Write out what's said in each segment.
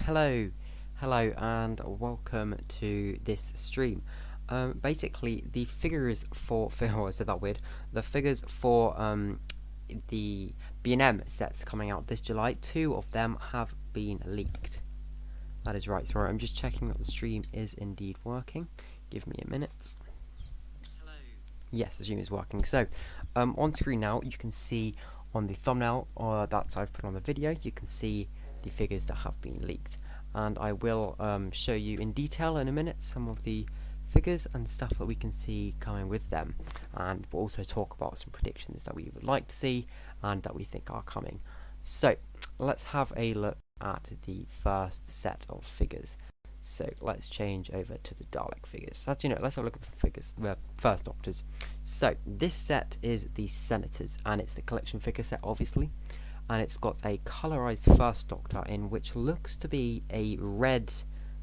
Hello, and welcome to this stream. Basically, the figures for I said that weird. The figures for the B&M sets coming out this July. Two of them have been leaked. That is right. Sorry, I'm just checking that the stream is indeed working. Give me a minute. Yes, the stream is working. So, on screen now, you can see on the thumbnail that I've put on the video, you can see the figures that have been leaked. And I will show you in detail in a minute some of the figures and stuff that we can see coming with them. And we'll also talk about some predictions that we would like to see and that we think are coming. So, let's have a look at the first set of figures. So let's change over to the Dalek figures. Actually, no, let's have a look at the figures, the first Doctors. So this set is the Senators, and it's the collection figure set, obviously. And it's got a colorized first Doctor in which looks to be a red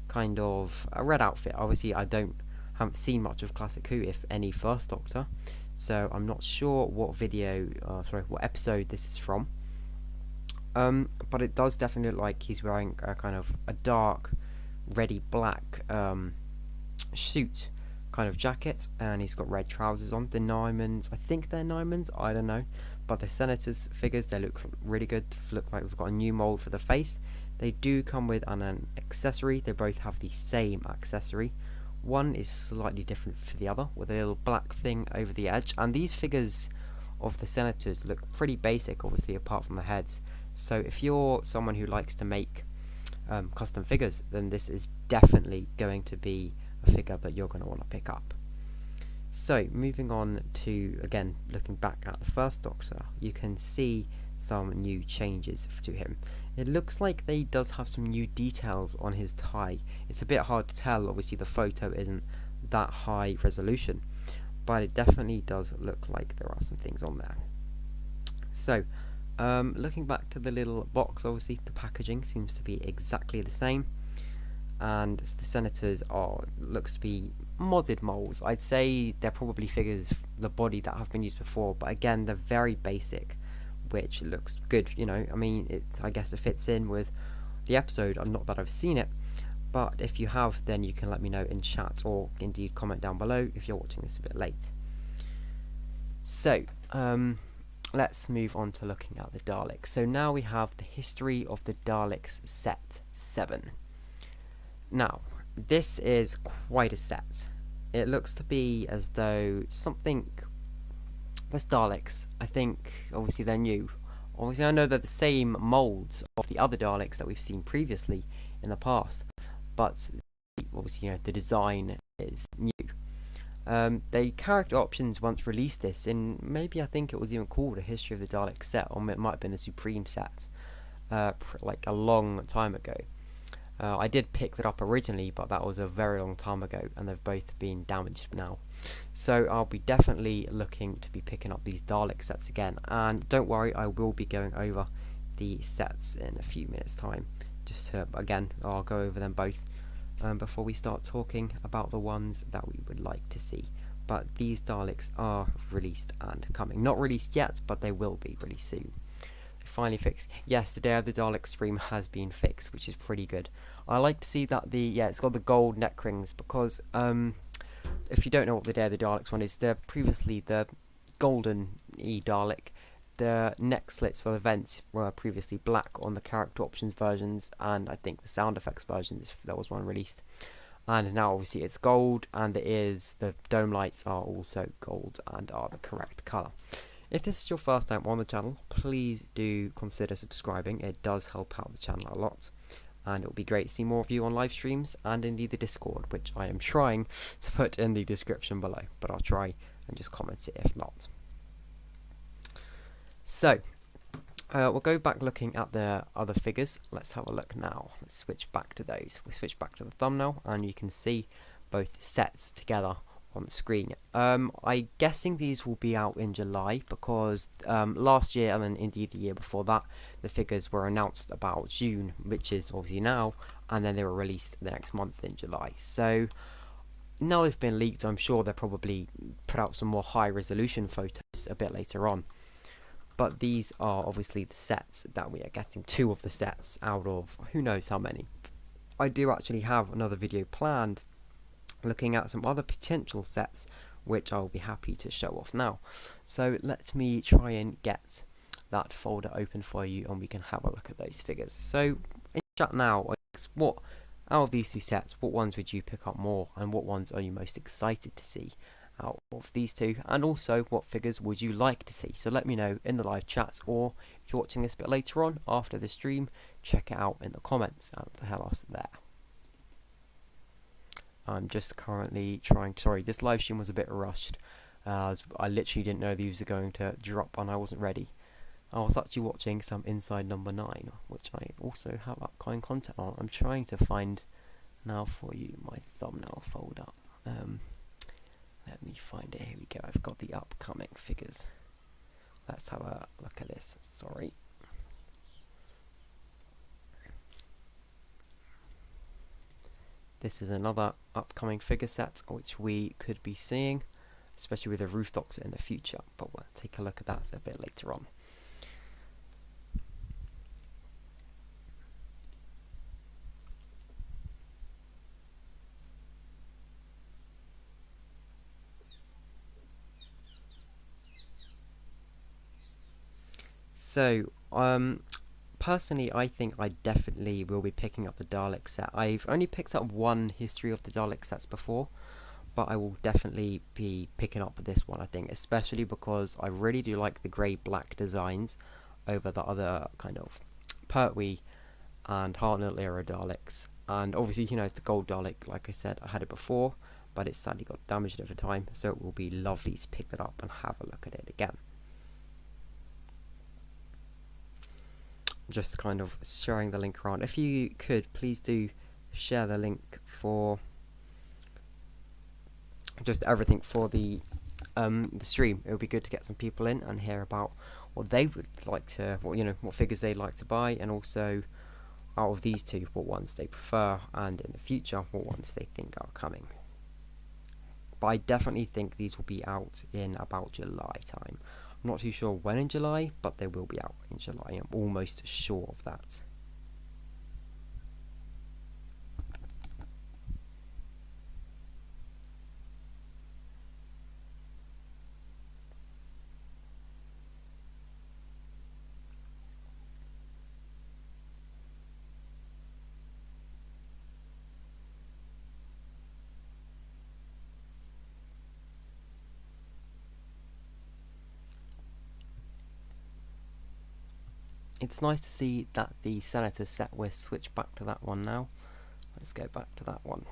kind of a red outfit. Obviously, I haven't seen much of Classic Who, if any, first Doctor, so I'm not sure what what episode this is from. But it does definitely look like he's wearing a kind of a dark reddy black suit kind of jacket, and he's got red trousers on. The Nymans, I think they're Nymans, I don't know, but the Senators figures, they look really good. Look like we've got a new mold for the face. They do come with an accessory. They both have the same accessory. One is slightly different for the other, with a little black thing over the edge, and these figures of the Senators look pretty basic, obviously, apart from the heads. So if you're someone who likes to make custom figures, then this is definitely going to be a figure that you're going to want to pick up. So moving on to, again, looking back at the first Doctor, you can see some new changes to him. It looks like they does have some new details on his tie. It's a bit hard to tell, obviously the photo isn't that high resolution, but it definitely does look like there are some things on there. So looking back to the little box, obviously the packaging seems to be exactly the same, and the Senators looks to be modded molds. I'd say they're probably figures, the body that have been used before, but again they're very basic, which looks good. You know, I mean, I guess it fits in with the episode. Not that I've seen it, but if you have, then you can let me know in chat, or indeed comment down below if you're watching this a bit late. So let's move on to looking at the Daleks. So now we have the history of the Daleks set 7. Now, this is quite a set. It looks to be as though something... There's Daleks. I think, obviously, they're new. Obviously, I know they're the same molds of the other Daleks that we've seen previously in the past, but obviously, you know, the design is new. The character options once released this in, maybe I think it was even called a History of the Daleks set, or it might have been the Supreme set, like a long time ago. I did pick that up originally, but that was a very long time ago, and they've both been damaged now. So I'll be definitely looking to be picking up these Dalek sets again, and don't worry, I will be going over the sets in a few minutes time. Just to, again, I'll go over them both before we start talking about the ones that we would like to see. But these Daleks are released and coming. Not released yet, but they will be really soon. They finally fixed. Yes, the Day of the Daleks stream has been fixed, which is pretty good. I like to see that it's got the gold neck rings, because if you don't know what the Day of the Daleks one is, they're previously the golden Dalek. The neck slits for the vents were previously black on the character options versions, and I think the sound effects versions, there was one released. And now obviously it's gold, and the dome lights are also gold and are the correct colour. If this is your first time on the channel, please do consider subscribing. It does help out the channel a lot, and it will be great to see more of you on live streams, and indeed the Discord, which I am trying to put in the description below, but I'll try and just comment it if not. So, we'll go back looking at the other figures. Let's have a look now. Let's switch back to those. We'll switch back to the thumbnail, and you can see both sets together on the screen. I'm guessing these will be out in July, because last year, and then indeed the year before that, the figures were announced about June, which is obviously now, and then they were released the next month in July. So now they've been leaked, I'm sure they'll probably put out some more high resolution photos a bit later on. But these are obviously the sets that we are getting, 2 of the sets out of who knows how many. I do actually have another video planned looking at some other potential sets which I'll be happy to show off now. So let me try and get that folder open for you and we can have a look at those figures. So in chat now, what out of these two sets, what ones would you pick up more and what ones are you most excited to see out of these two, and also what figures would you like to see? So let me know in the live chats, or if you're watching this a bit later on after the stream, check it out in the comments. And what the hell else there? I'm just currently trying, sorry, this live stream was a bit rushed. I literally didn't know these were going to drop and I wasn't ready. I was actually watching some Inside Number 9, which I also have upcoming content on. I'm trying to find now for you my thumbnail folder. Let me find it. Here we go. I've got the upcoming figures. Let's have a look at this. Sorry. This is another upcoming figure set which we could be seeing, especially with the Roof Doctor in the future. But we'll take a look at that a bit later on. So, personally, I think I definitely will be picking up the Dalek set. I've only picked up one history of the Dalek sets before, but I will definitely be picking up this one, I think, especially because I really do like the grey-black designs over the other kind of Pertwee and Hartnell era Daleks. And obviously, you know, the gold Dalek, like I said, I had it before, but it sadly got damaged over time, so it will be lovely to pick that up and have a look at it again. Just kind of sharing the link around. If you could, please do share the link for just everything for the stream. It would be good to get some people in and hear about what they would like to, what figures they'd like to buy, and also out of these two, what ones they prefer, and in the future, what ones they think are coming. But I definitely think these will be out in about July time. I'm not too sure when in July, but they will be out in July. I'm almost sure of that. It's nice to see that the Senator set, we're switched back to that one now. Let's go back to that one.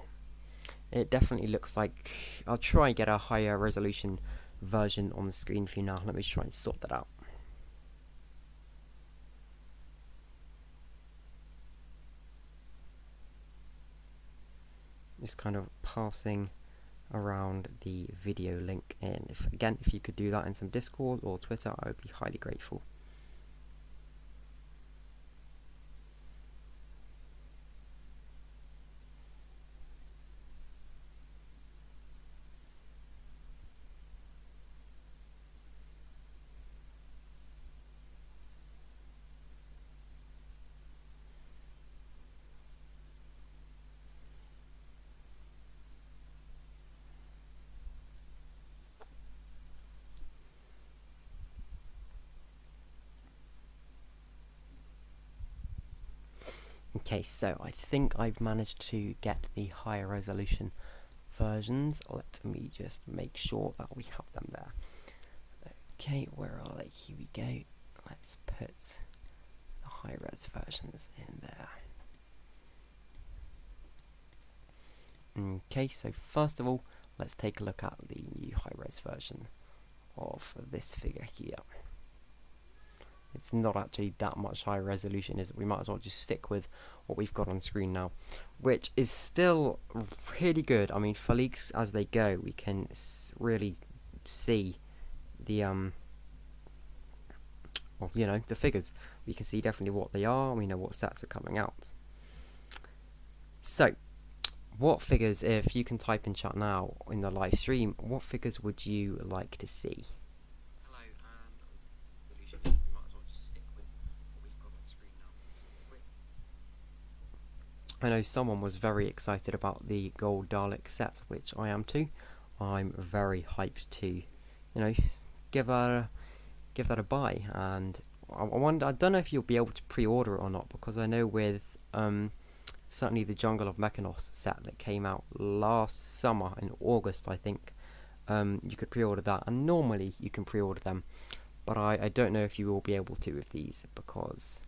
It definitely looks like, I'll try and get a higher resolution version on the screen for you now. Let me try and sort that out. Just kind of passing around the video link in. If you could do that in some Discord or Twitter, I would be highly grateful. Okay, so I think I've managed to get the higher resolution versions. Let me just make sure that we have them there. Okay, where are they? Here we go. Let's put the high res versions in there. Okay, so first of all, let's take a look at the new high res version of this figure here. It's not actually that much high resolution, is it? We might as well just stick with what we've got on screen now, which is still really good. I mean, for leaks as they go, we can really see the the figures. We can see definitely what they are, and we know what sets are coming out. So, what figures, if you can type in chat now in the live stream, what figures would you like to see? I know someone was very excited about the gold Dalek set, which I am too. I'm very hyped to, give that a buy. And I wonder, I don't know if you'll be able to pre-order it or not, because I know with certainly the Jungle of Mechanos set that came out last summer in August, I think, you could pre-order that, and normally you can pre-order them, but I don't know if you will be able to with these, because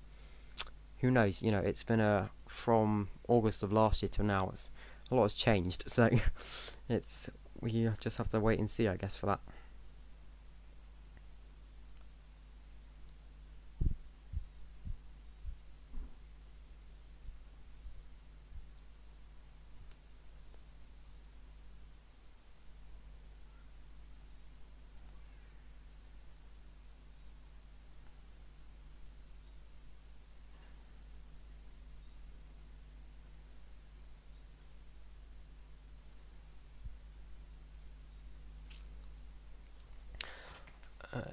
who knows, it's been from August of last year till now, a lot has changed, so we just have to wait and see, I guess, for that.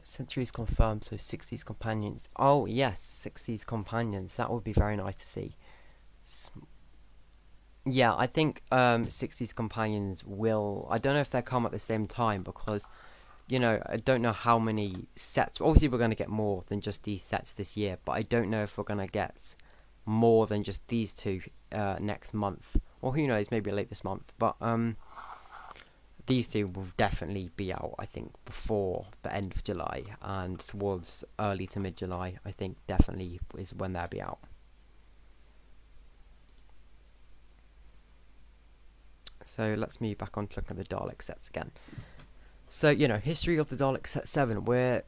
Centuries confirmed, so 60s companions. Oh yes, 60s companions. That would be very nice to see. Yeah, I think 60s companions will. I don't know if they'll come at the same time, because I don't know how many sets. Obviously, we're going to get more than just these sets this year, but I don't know if we're going to get more than just these two next month, or who knows, maybe late this month. But these two will definitely be out, I think, before the end of July, and towards early to mid-July, I think definitely is when they'll be out. So let's move back on to looking at the Dalek sets again. So, history of the Dalek set 7, we're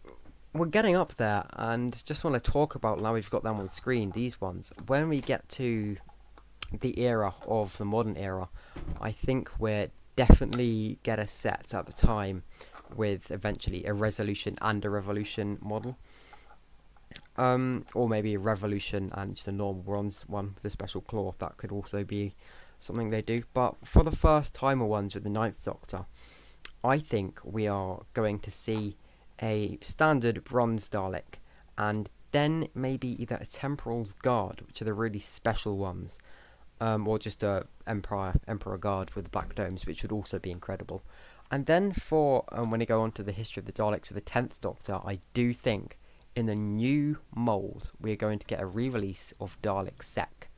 getting up there, and just want to talk about, now we've got them on the screen, these ones. When we get to the era of the modern era, I think we're definitely get a set at the time with eventually a resolution and a revolution model, or maybe a revolution and just a normal bronze one with a special claw. That could also be something they do. But for the first timer ones with the Ninth Doctor, I think we are going to see a standard bronze Dalek, and then maybe either a Temporal's Guard, which are the really special ones, or just a Emperor Guard with the black domes, which would also be incredible. And then for when they go on to the history of the Daleks of the 10th Doctor, I do think in the new mould we're going to get a re-release of Dalek Sec.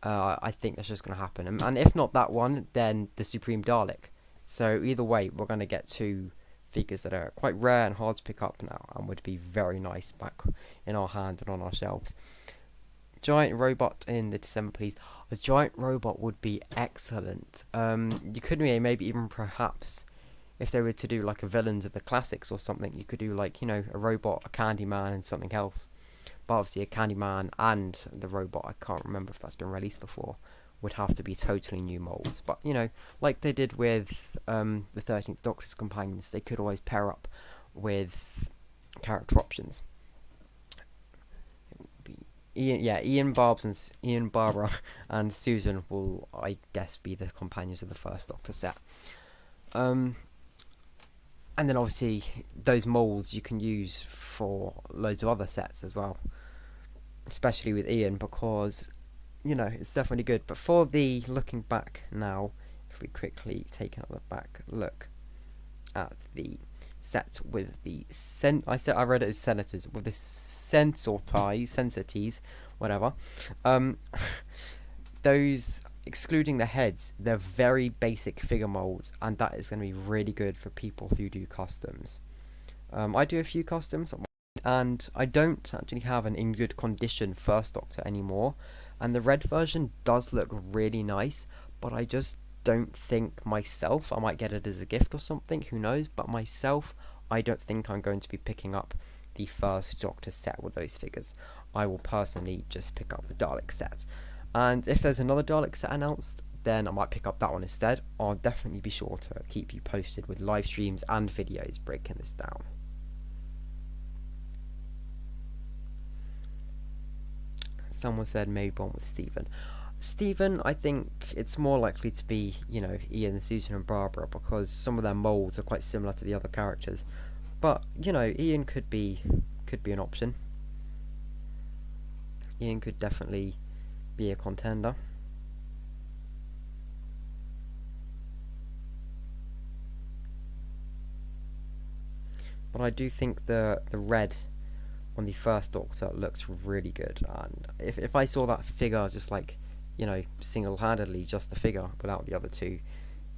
I think that's just going to happen, and if not that one, then the Supreme Dalek. So either way, we're going to get two figures that are quite rare and hard to pick up now, and would be very nice back in our hands and on our shelves. Giant robot in the December, please. A giant robot would be excellent. You could maybe even perhaps, if they were to do like a Villains of the Classics or something, you could do like, a robot, a Candyman, and something else. But obviously a Candyman and the robot, I can't remember if that's been released before, would have to be totally new molds. But, like they did with the 13th Doctor's companions, they could always pair up with character options. Ian, Barbara, and Susan will, I guess, be the companions of the first Doctor set. And then obviously those molds you can use for loads of other sets as well, especially with Ian, because it's definitely good. But for the looking back now, if we quickly take another back look at the set with the I read it as senators, with the sensitives, whatever. Those, excluding the heads, they're very basic figure molds, and that is going to be really good for people who do customs. I do a few customs, and I don't actually have an in good condition First Doctor anymore, and the red version does look really nice, but I just don't think myself, I might get it as a gift or something, who knows, but myself, I don't think I'm going to be picking up the First Doctor set with those figures. I will personally just pick up the Dalek set, and if there's another Dalek set announced, then I might pick up that one instead. I'll definitely be sure to keep you posted with live streams and videos breaking this down. Someone said maybe one with Stephen, I think it's more likely to be, Ian, Susan, and Barbara, because some of their molds are quite similar to the other characters. But Ian could be an option. Ian could definitely be a contender. but I do think the red on the first Doctor looks really good, and if I saw that figure just like, you know, single-handedly, just the figure without the other two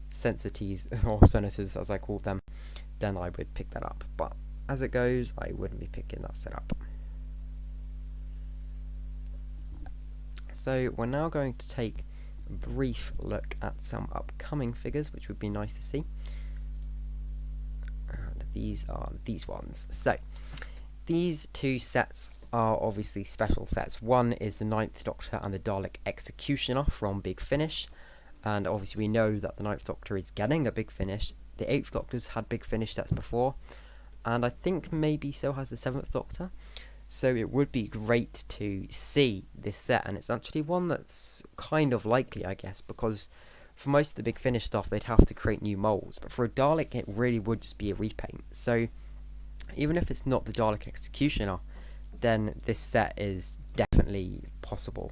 sensities or senators as I call them, then I would pick that up, but as it goes I wouldn't be picking that set up. So we're now going to take a brief look at some upcoming figures, which would be nice to see, and these are these ones. So these two sets are obviously special sets. One is the Ninth Doctor and the Dalek Executioner from Big Finish, and obviously we know that the Ninth Doctor is getting a Big Finish. The Eighth Doctor's had Big Finish sets before, and I think maybe so has the Seventh Doctor, so it would be great to see this set, and it's actually one that's kind of likely, I guess, because for most of the Big Finish stuff they'd have to create new molds, but for a Dalek it really would just be a repaint. So even if it's not the Dalek Executioner, then this set is definitely possible.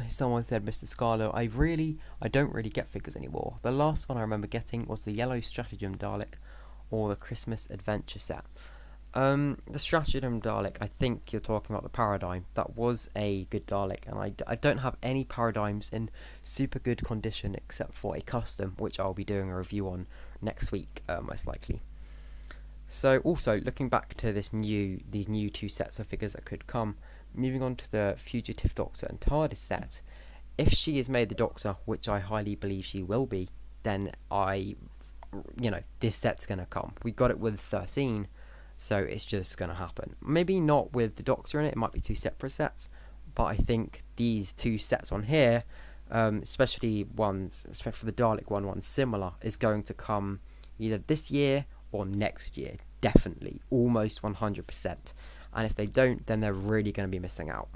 Someone said, Mr. Scarlo, I don't really get figures anymore. The last one I remember getting was the Yellow Stratagem Dalek or the Christmas Adventure set. The Stratagem Dalek, I think you're talking about the Paradigm. That was a good Dalek, and I don't have any Paradigms in super good condition except for a custom, which I'll be doing a review on next week, most likely. So also, looking back to these new two sets of figures that could come, moving on to the Fugitive Doctor and Tardis set, if she is made the Doctor, which I highly believe she will be, then this set's going to come. We got it with 13, so it's just going to happen. Maybe not with the Doctor in it, it might be two separate sets, but I think these two sets on here, especially for the Dalek one similar, is going to come either this year or next year, definitely, almost 100%. And if they don't, then they're really going to be missing out.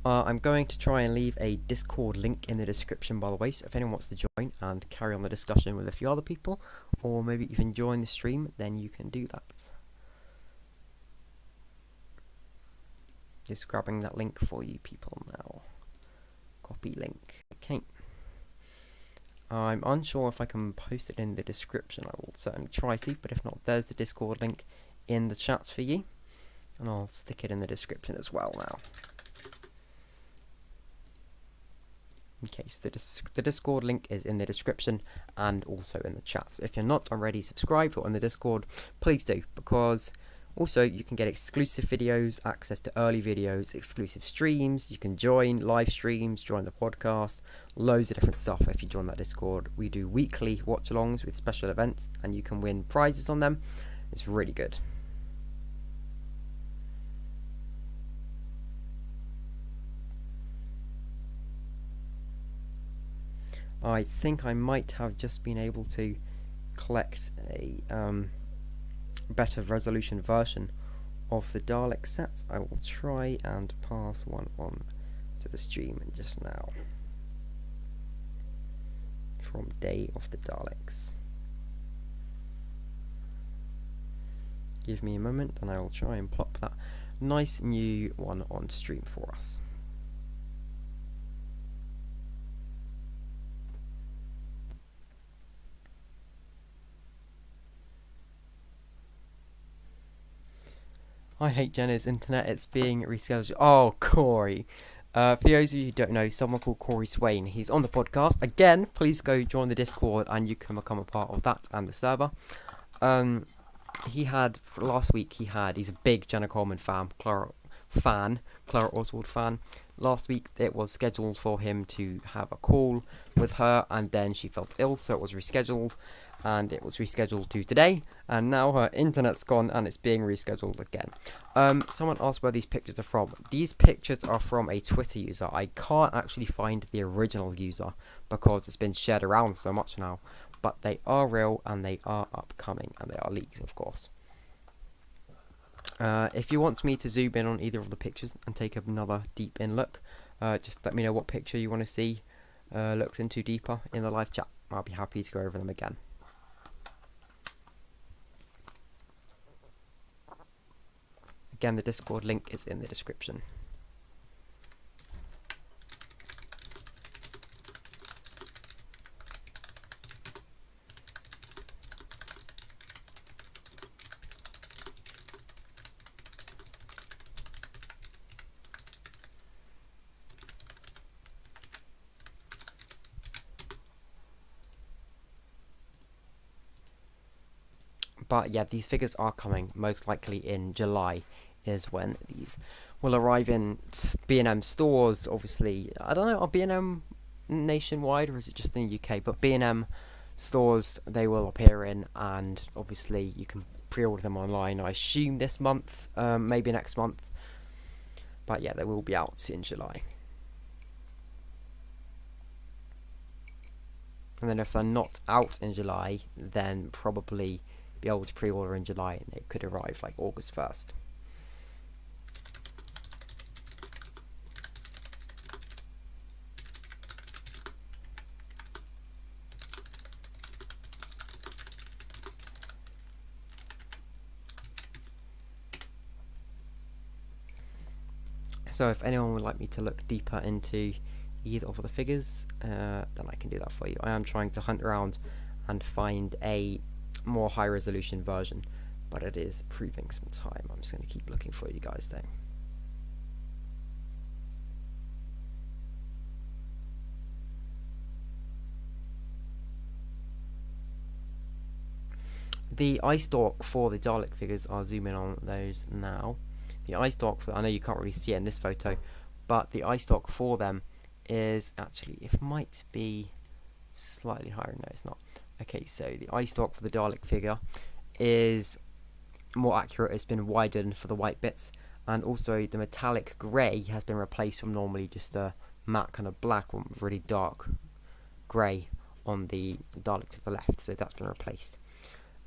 I'm going to try and leave a Discord link in the description, by the way, so if anyone wants to join and carry on the discussion with a few other people, or maybe even join the stream, then you can do that. Just grabbing that link for you people now. Copy link. Okay. I'm unsure if I can post it in the description. I will certainly try to, but if not, there's the Discord link in the chat for you, and I'll stick it in the description as well now. Okay, so the Discord link is in the description and also in the chat. So if you're not already subscribed or on the Discord, please do, because also you can get exclusive videos, access to early videos, exclusive streams, you can join live streams, join the podcast, loads of different stuff if you join that Discord. We do weekly watch-alongs with special events, and you can win prizes on them. It's really good. I think I might have just been able to collect a better resolution version of the Dalek sets. I will try and pass one on to the stream just now from Day of the Daleks. Give me a moment and I will try and plop that nice new one on stream for us. I hate Jenna's internet, it's being rescheduled. Oh, Corey. For those of you who don't know, someone called Corey Swain, he's on the podcast. Again, please go join the Discord and you can become a part of that and the server. Last week he's a big Jenna Coleman Clara Oswald fan. Last week it was scheduled for him to have a call with her, and then she felt ill, so it was rescheduled. And it was rescheduled to today, and now her internet's gone and it's being rescheduled again. Someone asked where these pictures are from. These pictures are from a Twitter user. I can't actually find the original user because it's been shared around so much now, but they are real and they are upcoming and they are leaked, of course. If you want me to zoom in on either of the pictures and take another deep in look, just let me know what picture you want to see looked into deeper in the live chat. I'll be happy to go over them again. Again, the Discord link is in the description. But yeah, these figures are coming, most likely in July is when these will arrive in B&M stores. Obviously, I don't know, are B&M nationwide or is it just in the UK? But B&M stores they will appear in, and obviously you can pre-order them online, I assume this month, maybe next month. But yeah, they will be out in July. And then if they're not out in July, then probably be able to pre-order in July, and it could arrive like August 1st. So if anyone would like me to look deeper into either of the figures, then I can do that for you. I am trying to hunt around and find a more high resolution version, but it is proving some time. I'm just going to keep looking for you guys though. The eye stalk for the Dalek figures, I'll zoom in on those now. The eye stalk for, I know you can't really see it in this photo, but the eye stalk for them is actually, it might be slightly higher. No, it's not. Okay, so the eye stalk for the Dalek figure is more accurate. It's been widened for the white bits, and also the metallic grey has been replaced from normally just a matte kind of black one with really dark grey on the Dalek to the left, so that's been replaced.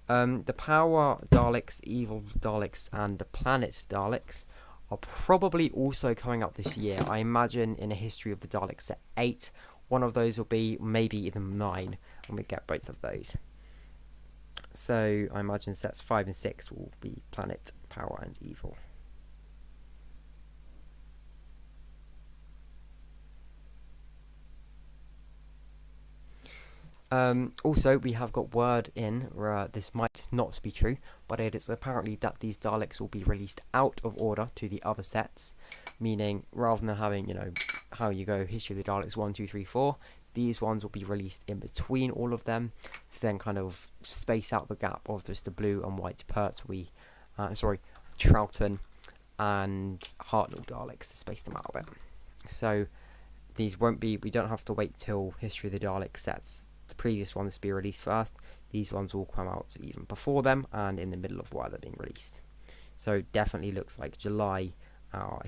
The Power Daleks, Evil Daleks, and the Planet Daleks are probably also coming up this year. I imagine in a History of the Daleks set 8, one of those will be, maybe even 9, and we get both of those. So I imagine sets 5 and 6 will be Planet, Power, and Evil. Also, we have got word in where this might not be true, but it is apparently that these Daleks will be released out of order to the other sets, meaning rather than having, you know, how you go History of the Daleks 1, 2, 3, 4, these ones will be released in between all of them to then kind of space out the gap of just the blue and white Pertwee, Troughton and Hartnell Daleks to space them out a bit. So these won't be, we don't have to wait till History of the Dalek sets the previous ones to be released first. These ones will come out even before them and in the middle of while they're being released. So definitely looks like July,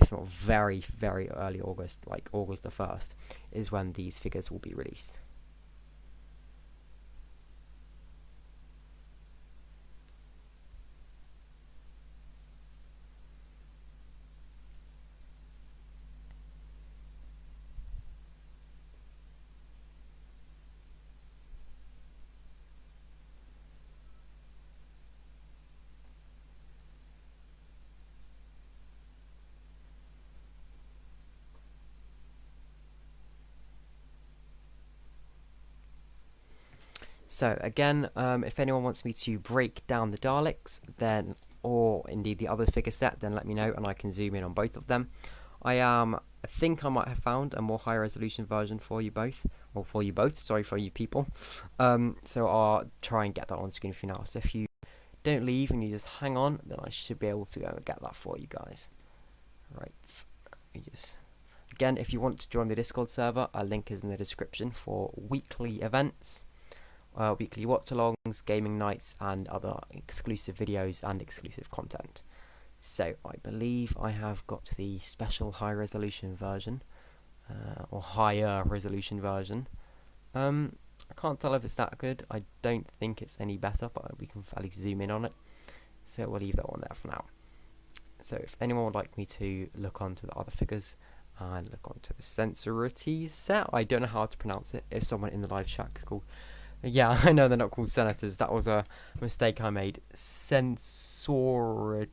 if not very, very early August, like August the 1st, is when these figures will be released. So again, if anyone wants me to break down the Daleks, then, or indeed the other figure set, then let me know and I can zoom in on both of them. I think I might have found a more high resolution version for you both, or for you both, sorry, for you people. So I'll try and get that on screen for you now. So if you don't leave and you just hang on, then I should be able to go and get that for you guys. Right, again, if you want to join the Discord server, a link is in the description for weekly events. Weekly watch-alongs, gaming nights, and other exclusive videos and exclusive content. So I believe I have got the special high-resolution version, or higher resolution version. I can't tell if it's that good. I don't think it's any better, but we can at least zoom in on it. So we'll leave that one there for now. So if anyone would like me to look onto the other figures and look onto the Sensority set, I don't know how to pronounce it. If someone in the live chat could call. Yeah, I know they're not called senators. That was a mistake I made. Sensorites.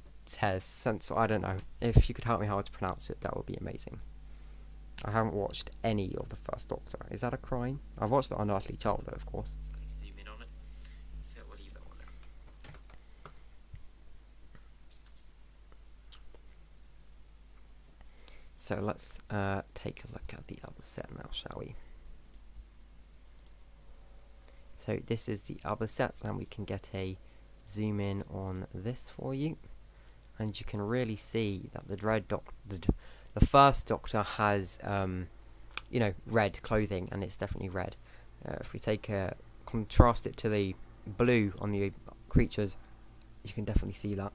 I don't know. If you could help me how to pronounce it, that would be amazing. I haven't watched any of the first Doctor. Is that a crime? I've watched the Unearthly Child, though, of course. Let's zoom in on it. So we'll leave that one there. So let's take a look at the other set now, shall we? So this is the other sets, and we can get a zoom in on this for you, and you can really see that the first Doctor has red clothing, and it's definitely red. If we contrast it to the blue on the creatures, you can definitely see that.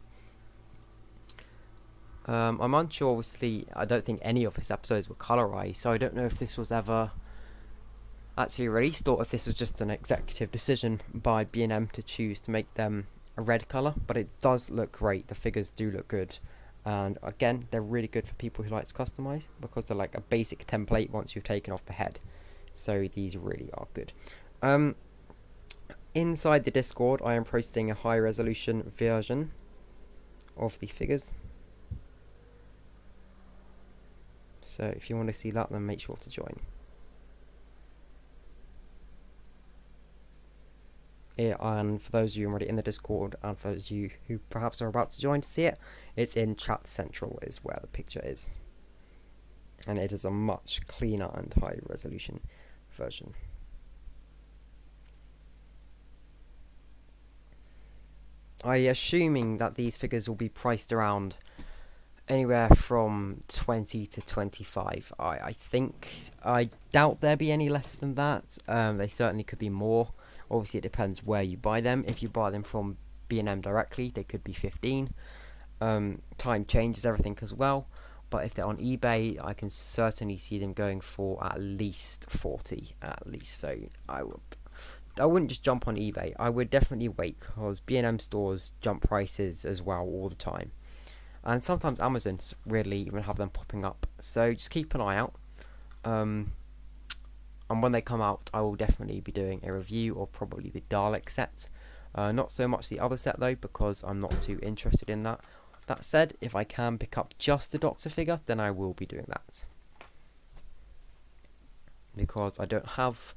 I'm unsure, obviously. I don't think any of his episodes were colorized, so I don't know if this was ever actually released or if this was just an executive decision by B&M to choose to make them a red color. But it does look great. The figures do look good, and again, they're really good for people who like to customize, because they're like a basic template once you've taken off the head. So these really are good. Inside the Discord, I am posting a high resolution version of the figures. So if you want to see that, then make sure to join. Yeah, and for those of you already in the Discord, and for those of you who perhaps are about to join to see it, it's in Chat Central is where the picture is. And it is a much cleaner and high resolution version. I'm assuming that these figures will be priced around anywhere from 20 to 25. I doubt there'll be any less than that. They certainly could be more. Obviously, it depends where you buy them. If you buy them from B&M directly, they could be 15. Time changes everything as well. But if they're on eBay, I can certainly see them going for at least 40, at least. So I wouldn't just jump on eBay. I would definitely wait, because B&M stores jump prices as well all the time. And sometimes Amazon really even have them popping up. So just keep an eye out. And when they come out, I will definitely be doing a review of probably the Dalek set. Not so much the other set though, because I'm not too interested in that. That said, if I can pick up just the Doctor figure, then I will be doing that. Because I don't have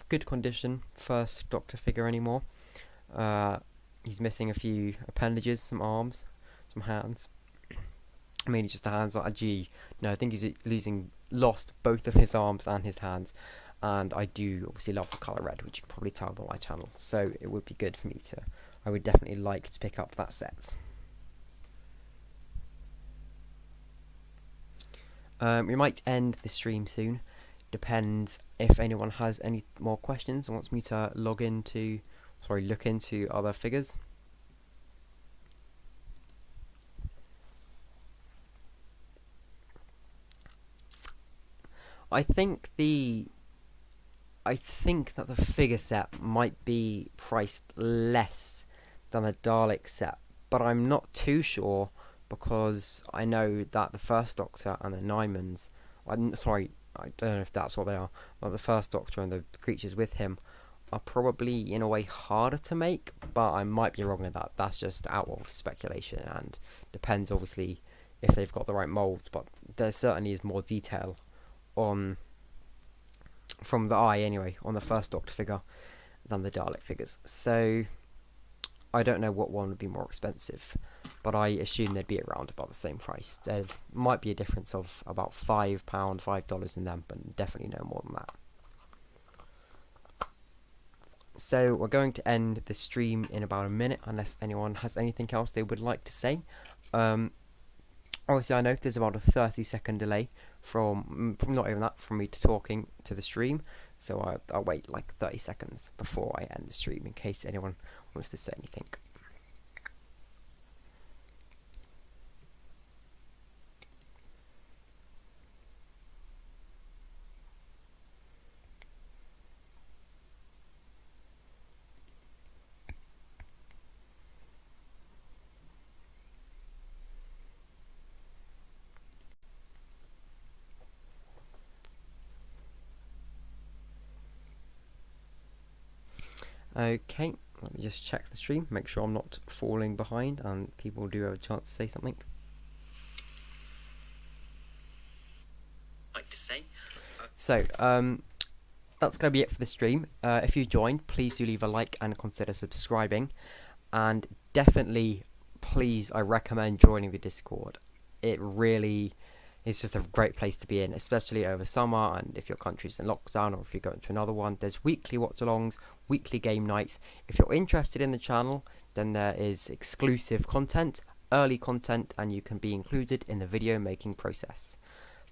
good condition first Doctor figure anymore. He's missing a few appendages, some arms, some hands. Mainly just the hands. Actually, no, I think he's lost both of his arms and his hands. And I do obviously love the colour red, which you can probably tell by my channel. So it would be good for me to. I would definitely like to pick up that set. We might end the stream soon. Depends if anyone has any more questions and wants me to look into other figures. I think that the figure set might be priced less than the Dalek set, but I'm not too sure, because I know that the first Doctor and the Nymans, I don't know if that's what they are, but the first Doctor and the creatures with him are probably in a way harder to make, but I might be wrong in that. That's just out of speculation, and depends obviously if they've got the right molds, but there certainly is more detail from the eye anyway on the first Doctor figure than the Dalek figures. So I don't know what one would be more expensive, but I assume they'd be around about the same price. There might be a difference of about $5 in them, but definitely no more than that. So we're going to end the stream in about a minute, unless anyone has anything else they would like to say. Obviously, I know there's about a 30-second delay from not even that, from me to talking to the stream. So I'll wait like 30 seconds before I end the stream in case anyone wants to say anything. Okay, let me just check the stream, make sure I'm not falling behind and people do have a chance to say something. So, that's going to be it for the stream. If you joined, please do leave a like and consider subscribing. And definitely, please, I recommend joining the Discord. It really It's just a great place to be in, especially over summer, and if your country's in lockdown or if you're going to another one. There's weekly watch-alongs, weekly game nights. If you're interested in the channel, then there is exclusive content, early content, and you can be included in the video making process.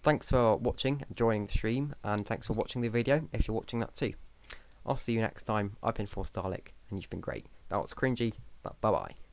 Thanks for watching and joining the stream, and thanks for watching the video if you're watching that too. I'll see you next time. I've been Force Dalek, and you've been great. That was cringy, but bye-bye.